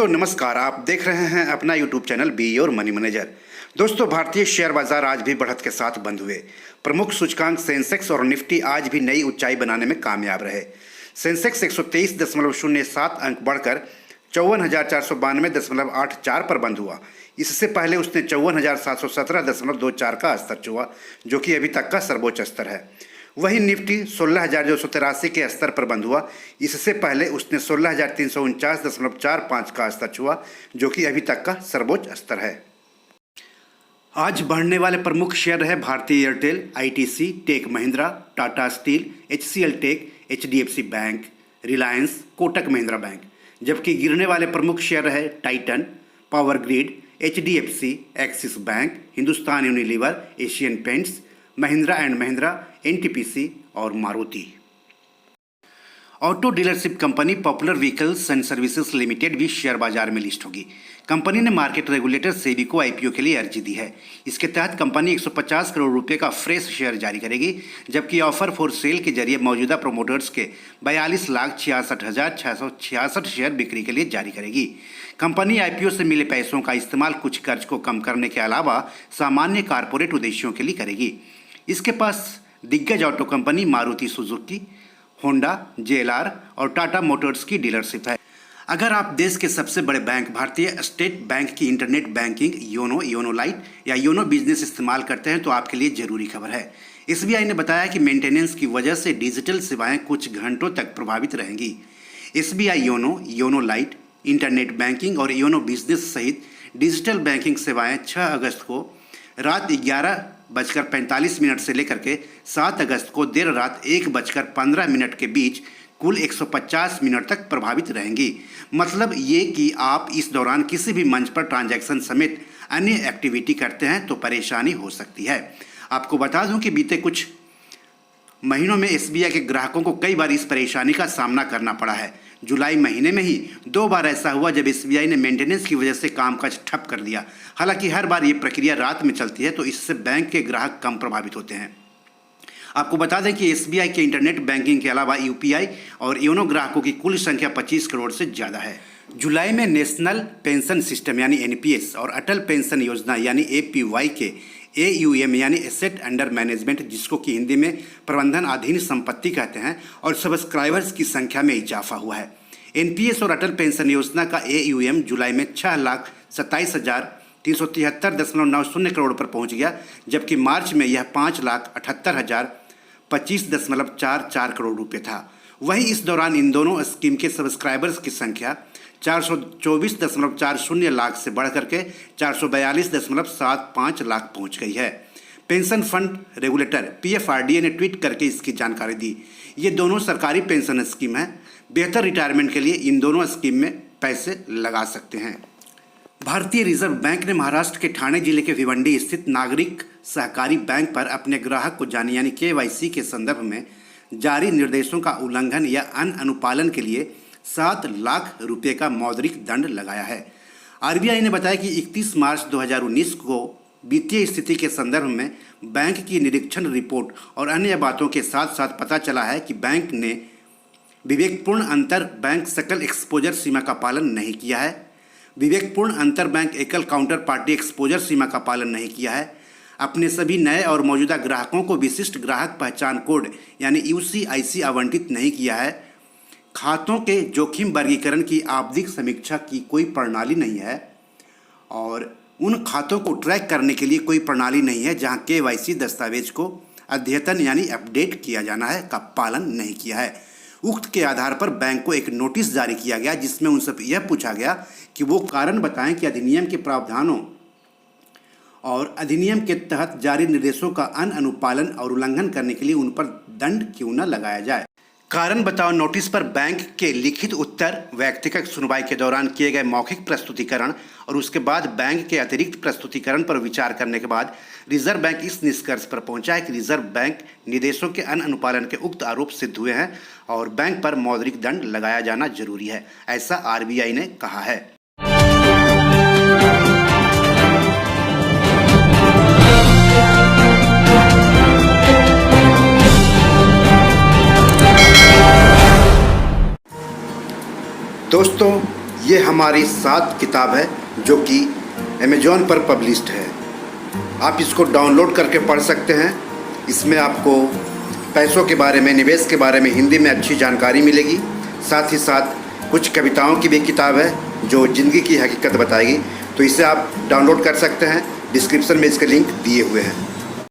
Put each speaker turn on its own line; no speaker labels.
दोस्तों नमस्कार, आप देख रहे हैं अपना यूट्यूब चैनल बी और मनी मैनेजर। दोस्तों भारतीय शेयर बाजार आज भी बढ़त के साथ बंद हुए। प्रमुख सूचकांक सेंसेक्स और निफ्टी आज भी नई ऊंचाई बनाने में कामयाब रहे। सेंसेक्स 123.07 अंक बढ़कर 54,492.84 पर बंद हुआ। इससे पहले उसने 54,717.24 का स्तर छुआ, जो कि अभी तक का सर्वोच्च स्तर है। वहीं निफ्टी 16,283 के स्तर पर बंद हुआ। इससे पहले उसने 16,349.45 का स्तर छुआ, जो कि अभी तक का सर्वोच्च स्तर है। आज बढ़ने वाले प्रमुख शेयर रहे भारतीय एयरटेल, आईटीसी, टेक महिंद्रा, टाटा स्टील, एचसीएल टेक, एचडीएफसी बैंक, रिलायंस, कोटक महिंद्रा बैंक। जबकि गिरने वाले प्रमुख शेयर रहे टाइटन, पावर ग्रिड, एचडीएफसी, एक्सिस बैंक, हिंदुस्तान यूनिलीवर, एशियन पेंट्स, महिंद्रा एंड महिंद्रा, एनटीपीसी और Maruti. Auto dealership company Popular Vehicles and Services Limited भी शेयर बाजार में लिस्ट होगी। कंपनी ने मार्केट रेगुलेटर सेबी को आईपीओ के लिए अर्जी दी है। इसके तहत कंपनी 150 करोड़ रुपए का फ्रेश शेयर जारी करेगी, जबकि ऑफर फॉर सेल के जरिए मौजूदा प्रोमोटर्स के 42,66,666 शेयर बिक्री के लिए जारी करेगी। कंपनी आईपीओ से मिले पैसों का इस्तेमाल कुछ कर्ज को कम करने के अलावा सामान्य कारपोरेट उद्देश्यों के लिए करेगी। इसके पास दिग्गज auto company Maruti Suzuki, Honda, JLR और टाटा मोटर्स की डीलरशिप है। अगर आप देश के सबसे बड़े बैंक भारतीय स्टेट बैंक की इंटरनेट बैंकिंग योनो लाइट या योनो बिजनेस इस्तेमाल करते हैं तो आपके लिए जरूरी खबर है। एसबीआई ने बताया कि मेंटेनेंस की वजह से डिजिटल सेवाएं कुछ घंटों तक प्रभावित रहेंगी। SBI YONO light, internet banking और योनो बिजनेस सहित डिजिटल बैंकिंग सेवाएं 6 अगस्त को रात 11:45 से लेकर के 7 अगस्त को देर रात 1:15 के बीच कुल 150 मिनट तक प्रभावित रहेंगी। मतलब ये कि आप इस दौरान किसी भी मंच पर ट्रांजैक्शन समेत अन्य एक्टिविटी करते हैं तो परेशानी हो सकती है। आपको बता दूं कि बीते कुछ महीनों में एसबीआई के ग्राहकों को कई बार इस परेशानी का सामना करना पड़ा है। जुलाई महीने में ही 2 बार ऐसा हुआ जब एसबीआई ने मेंटेनेंस की वजह से कामकाज ठप कर दिया। हालांकि हर बार ये प्रक्रिया रात में चलती है तो इससे बैंक के ग्राहक कम प्रभावित होते हैं। आपको बता दें कि एसबीआई के इंटरनेट बैंकिंग के अलावा यूपीआई और योनो ग्राहकों की कुल संख्या 25 करोड़ से ज़्यादा है। जुलाई में नेशनल पेंशन सिस्टम यानी एनपीएस और अटल पेंशन योजना यानी एपीवाई के एयूएम यानी एसेट अंडर मैनेजमेंट, जिसको कि हिंदी में प्रबंधन अधीन संपत्ति कहते हैं, और सब्सक्राइबर्स की संख्या में इजाफा हुआ है। एनपीएस और अटल पेंशन योजना का एयूएम जुलाई में 6,27,373.90 करोड़ पर पहुंच गया, जबकि मार्च में यह 5,78,025.44 करोड़ रुपये था। वहीं इस दौरान इन दोनों स्कीम के सब्सक्राइबर्स की संख्या 424.40 लाख से बढ़कर के 442.75 लाख पहुंच गई है। पेंशन फंड रेगुलेटर पीएफआरडीए ने ट्वीट करके इसकी जानकारी दी। ये दोनों सरकारी पेंशन स्कीम है। बेहतर रिटायरमेंट के लिए इन दोनों स्कीम में पैसे लगा सकते हैं। भारतीय रिजर्व बैंक ने महाराष्ट्र के ठाणे जिले के भिवंडी स्थित नागरिक सहकारी बैंक पर अपने ग्राहक को जाने यानी केवाईसी के संदर्भ में जारी निर्देशों का उल्लंघन या अनुपालन के लिए 7 लाख रुपए का मौद्रिक दंड लगाया है। आरबीआई ने बताया कि 31 मार्च 2019 को वित्तीय स्थिति के संदर्भ में बैंक की निरीक्षण रिपोर्ट और अन्य बातों के साथ साथ पता चला है कि बैंक ने विवेकपूर्ण अंतर बैंक सकल एक्सपोजर सीमा का पालन नहीं किया है, विवेकपूर्ण अंतर बैंक एकल काउंटर पार्टी एक्सपोजर सीमा का पालन नहीं किया है, अपने सभी नए और मौजूदा ग्राहकों को विशिष्ट ग्राहक पहचान कोड यानी यूसीआईसी आवंटित नहीं किया है, खातों के जोखिम वर्गीकरण की आवधिक समीक्षा की कोई प्रणाली नहीं है और उन खातों को ट्रैक करने के लिए कोई प्रणाली नहीं है जहां केवाईसी दस्तावेज को अद्यतन यानी अपडेट किया जाना है का पालन नहीं किया है। उक्त के आधार पर बैंक को एक नोटिस जारी किया गया जिसमें उनसे यह पूछा गया कि वो कारण बताएं कि अधिनियम के प्रावधानों और अधिनियम के तहत जारी निर्देशों का अनुपालन और उल्लंघन करने के लिए उन पर दंड क्यों न लगाया जाए। कारण बताओ नोटिस पर बैंक के लिखित उत्तर, व्यक्तिगत सुनवाई के दौरान किए गए मौखिक प्रस्तुतिकरण और उसके बाद बैंक के अतिरिक्त प्रस्तुतिकरण पर विचार करने के बाद रिजर्व बैंक इस निष्कर्ष पर पहुंचा है कि रिजर्व बैंक निर्देशों के अनुपालन के उक्त आरोप सिद्ध हुए हैं और बैंक पर मौद्रिक दंड लगाया जाना जरूरी है, ऐसा आरबीआई ने कहा है। दोस्तों ये हमारी 7 किताब है जो कि अमेज़ॉन पर पब्लिश्ड है। आप इसको डाउनलोड करके पढ़ सकते हैं। इसमें आपको पैसों के बारे में, निवेश के बारे में हिंदी में अच्छी जानकारी मिलेगी। साथ ही साथ कुछ कविताओं की भी किताब है जो ज़िंदगी की हकीकत बताएगी। तो इसे आप डाउनलोड कर सकते हैं। डिस्क्रिप्शन में इसके लिंक दिए हुए हैं।